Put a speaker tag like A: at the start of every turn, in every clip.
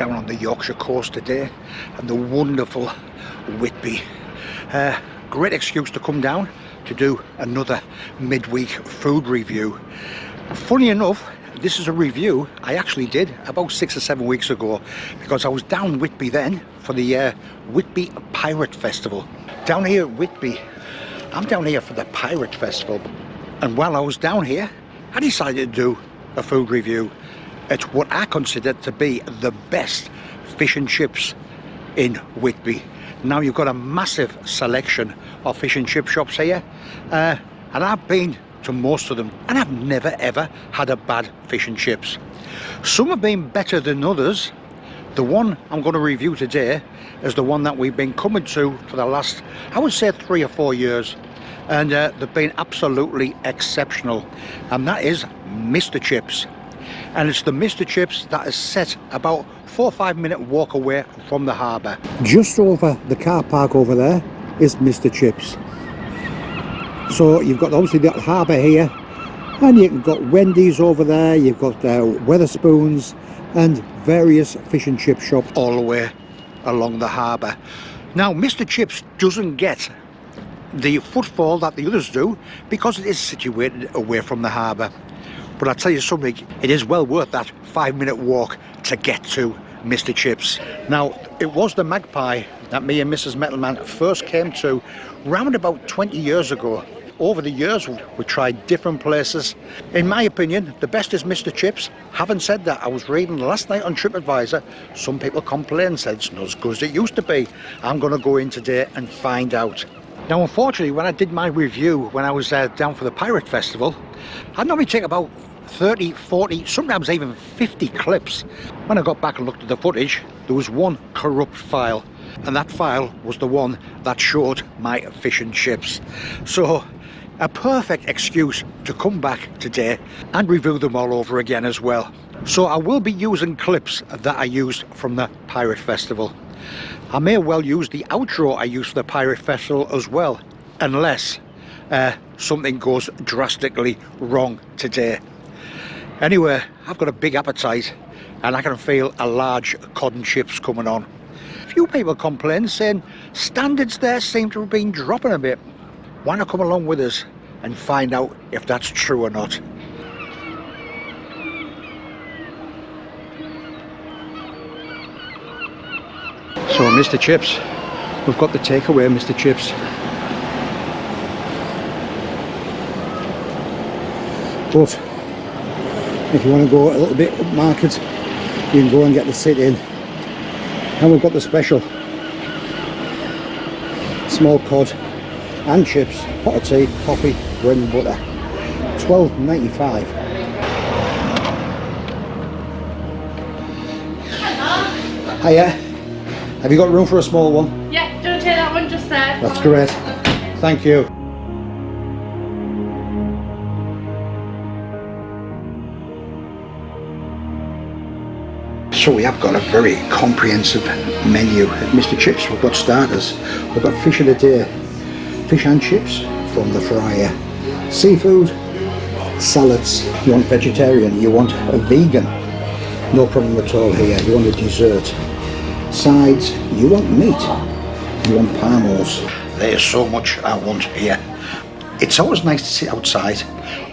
A: down on the Yorkshire coast today and the wonderful Whitby. Great excuse to come down to do another midweek food review. Funny enough, this is a review I actually did about 6 or 7 weeks ago, because I was down Whitby then for the Whitby Pirate Festival. Down here at Whitby, I'm down here for the Pirate Festival, and while I was down here I decided to do a food review at what I consider to be the best fish and chips in Whitby. Now, you've got a massive selection of fish and chip shops here, and I've been to most of them, and I've never ever had a bad fish and chips. Some have been better than others. The one I'm going to review today is the one that we've been coming to for the last, I would say, 3 or 4 years, and they've been absolutely exceptional, and that is Mr. Chips. And it's the Mr. Chips that is set about 4 or 5 minute walk away from the harbour. Just over the car park over there is Mr. Chips. So you've got obviously the harbour here, and you've got Wendy's over there, you've got Wetherspoons and various fish and chip shops all the way along the harbour. Now, Mr. Chips doesn't get the footfall that the others do because it is situated away from the harbour. But I'll tell you something, it is well worth that 5 minute walk to get to Mr. Chips. Now, it was the Magpie that me and Mrs. Metalman first came to round about 20 years ago. Over the years, we tried different places. In my opinion, the best is Mr. Chips. Having said that, I was reading last night on TripAdvisor, some people complained and said it's not as good as it used to be. I'm going to go in today and find out. Now, unfortunately, when I did my review, when I was down for the Pirate Festival, I'd normally take about 30, 40, sometimes even 50 clips. When I got back and looked at the footage, there was one corrupt file, and that file was the one that showed my fish and chips. So, a perfect excuse to come back today and review them all over again as well. So I will be using clips that I used from the Pirate Festival. I may well use the outro I used for the Pirate Festival as well, unless something goes drastically wrong today. Anyway, I've got a big appetite and I can feel a large cod and chips coming on. A few people complain, saying standards there seem to have been dropping a bit. Why not come along with us and find out if that's true or not? So, Mr. Chips, we've got the takeaway Mr. Chips. But if you want to go a little bit upmarket, you can go and get the sit-in. And we've got the special small cod and chips, pot of tea, coffee, bread and butter, $12.95. Hiya, have you got room for a small one?
B: Yeah, do you want to take that one just there?
A: That's great, thank you. So we have got a very comprehensive menu at Mr. Chips. We've got starters, we've got fish of the day, fish and chips from the fryer, seafood, salads. You want vegetarian, you want a vegan, no problem at all here. You want a dessert, sides, you want meat, you want parmos. There's so much I want here. It's always nice to sit outside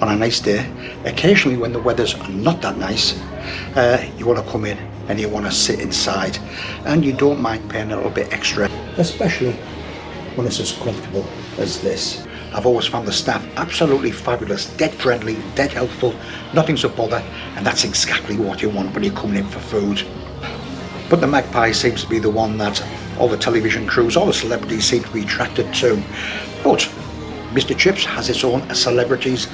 A: on a nice day. Occasionally when the weather's not that nice, you want to come in and you want to sit inside, and you don't mind paying a little bit extra, especially when it's as comfortable as this. I've always found the staff absolutely fabulous, dead friendly, dead helpful, nothing's a bother, and that's exactly what you want when you're coming in for food. But the Magpie seems to be the one that all the television crews, all the celebrities seem to be attracted to. But Mr. Chips has its own celebrities,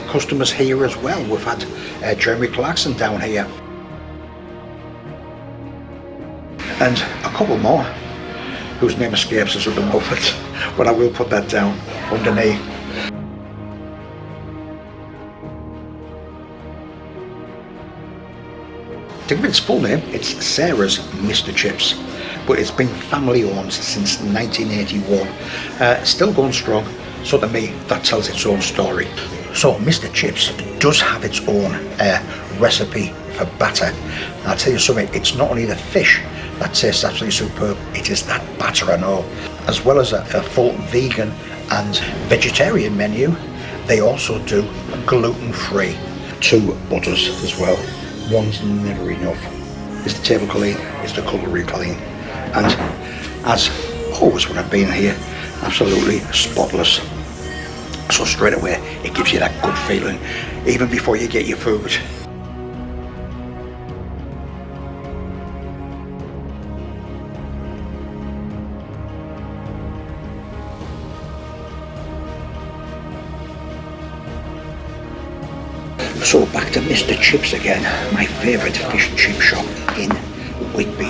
A: customers here as well. We've had Jeremy Clarkson down here, and a couple more whose name escapes us at the moment, but I will put that down underneath. To give its full name, it's Sarah's Mr. Chips, but it's been family owned since 1981, still going strong. So to me, that tells its own story. So Mr. Chips does have its own recipe for batter. And I'll tell you something, it's not only the fish that tastes absolutely superb, it is that batter and all. As well as a full vegan and vegetarian menu, they also do gluten-free. 2 butters as well. One's never enough. Is the table clean? Is the cutlery clean? And as always when I've been here, absolutely spotless. So straight away it gives you that good feeling even before you get your food. So back to Mr. Chips again, my favourite fish and chip shop in Whitby.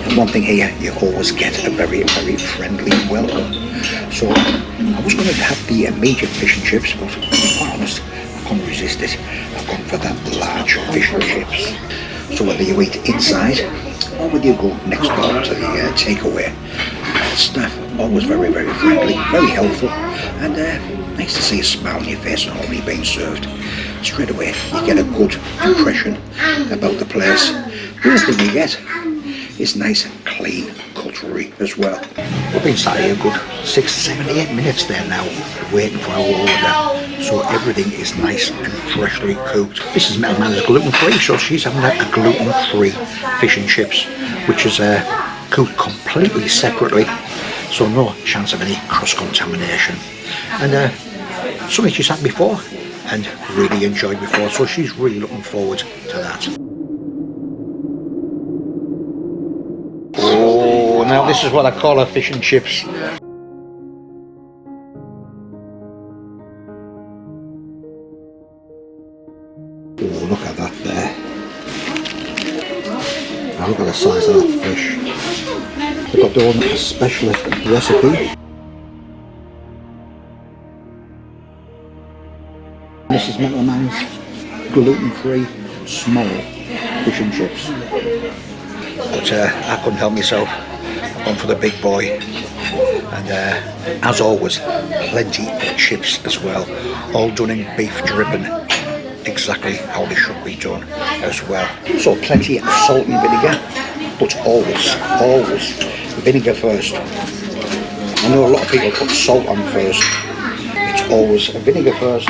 A: And one thing here, you always get a very, very friendly welcome. So I was going to have the medium fish and chips, but to be quite honest, I couldn't resist it. I've gone for that large fish and chips. So whether you eat inside or whether you go next door to the takeaway, staff always very, very friendly, very helpful, and nice to see a smile on your face and already being served. Straight away you get a good impression about the place. The other thing you get is nice clean cutlery as well. We've been sat here a good 6, 7, 8 minutes there now waiting for our order, so everything is nice and freshly cooked. Mrs. Metalman is gluten free, so she's having a gluten free fish and chips, which is cooked completely separately, so no chance of any cross contamination. And something she's had before and really enjoyed before, so she's really looking forward to that. Oh, now this is what I call a fish and chips. Oh, look at that there. Now look at the size of that fish. They've got their own specialist recipe. Mrs. Metalman's gluten-free small fish and chips. But I couldn't help myself. I've gone for the big boy. And as always, plenty of chips as well. All done in beef dripping, exactly how they should be done as well. So plenty of salt and vinegar, but always vinegar first. I know a lot of people put salt on first. It's always vinegar first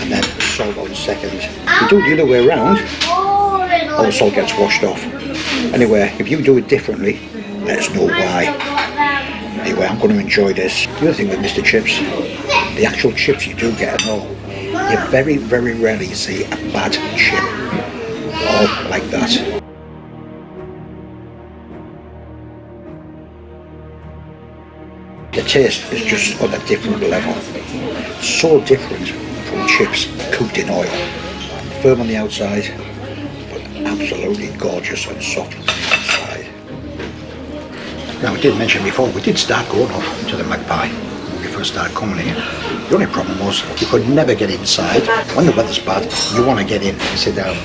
A: and then salt on second. If you do it the other way around, all the salt gets washed off. Anyway, if you do it differently, let us know why. Anyway, I'm going to enjoy this. The other thing with Mr. Chips, the actual chips you do get and all, you very, very rarely see a bad chip all like that. The taste is just on a different level. So different from chips cooked in oil. Firm on the outside, but absolutely gorgeous and soft on the inside. Now, we did mention before, we did start going up to the Magpie when we first started coming here. The only problem was you could never get inside. When the weather's bad, you want to get in and sit down.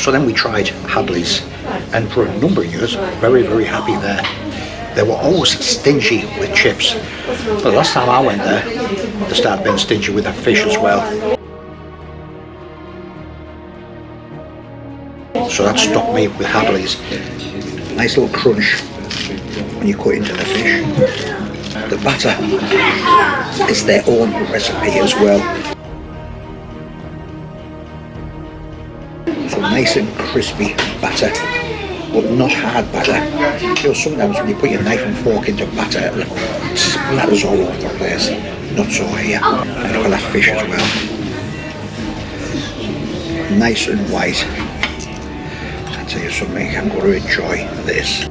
A: So then we tried Hadley's, and for a number of years, very, very happy there. They were always stingy with chips. The last time I went there, they started being stingy with their fish as well. So that stopped me with Hadley's. Nice little crunch when you cut into the fish. The batter is their own recipe as well. So nice and crispy batter, but not hard batter. You know, sometimes when you put your knife and fork into batter, it splatters all over the place. Not so here. And look at that fish as well. Nice and white. I'll tell you something, I'm going to enjoy this.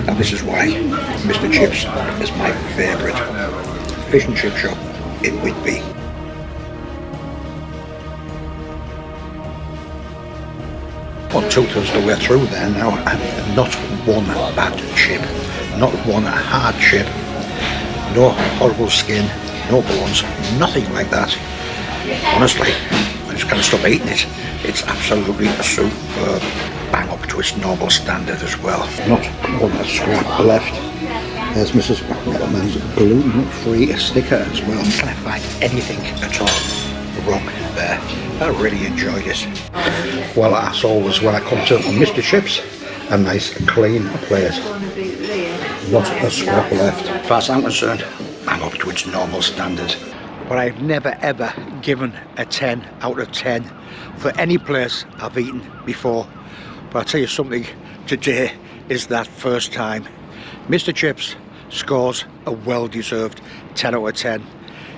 A: Now this is why Mr. Chips is my favourite fish and chip shop in Whitby. Well, 2/3 of the way through there now, and not one bad chip, not one hard chip, no horrible skin, no bones, nothing like that. Honestly, I just can't stop eating it. It's absolutely superb. bang up to its normal standard as well. Not one scrap left. There's Mrs. METALMAN's gluten-free sticker as well. Can I find anything at all wrong there? I really enjoyed it. Well, as always, when I come to Mr. Chips, a nice clean plate. Not a scrap left. As far as I'm concerned, bang up to its normal standard. But I've never ever given a 10 out of 10 for any place I've eaten before. But I'll tell you something, today is that first time. Mr. Chips scores a well-deserved 10 out of 10.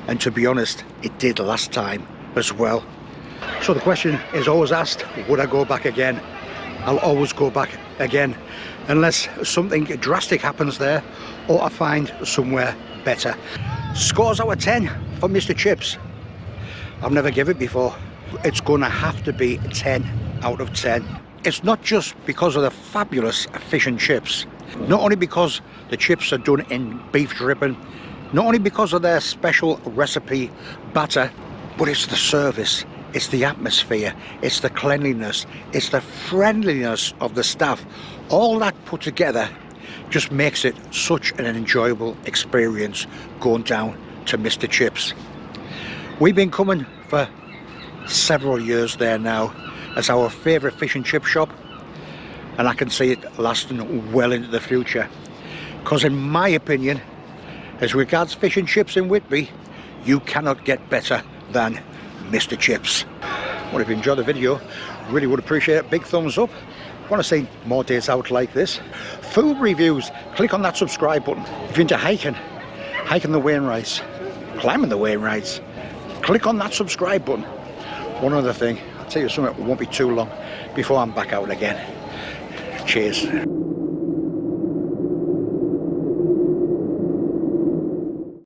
A: And to be honest, it did last time as well. So the question is always asked, would I go back again? I'll always go back again, unless something drastic happens there or I find somewhere better. Scores out of 10 for Mr. Chips. I've never given it before. It's gonna have to be 10 out of 10. It's not just because of the fabulous fish and chips, not only because the chips are done in beef dripping, not only because of their special recipe batter, but it's the service, it's the atmosphere, it's the cleanliness, it's the friendliness of the staff. All that put together just makes it such an enjoyable experience going down to Mr. Chips. We've been coming for several years there now as our favourite fish and chip shop, and I can see it lasting well into the future, because in my opinion, as regards fish and chips in Whitby, you cannot get better than Mr. Chips. Well, if you enjoyed the video, really would appreciate a big thumbs up. Want to see more days out like this, food reviews, click on that subscribe button. If you're into hiking the Wainwrights, climbing the Wainwrights, click on that subscribe button. One other thing, I'll tell you something, it won't be too long before I'm back out again. Cheers.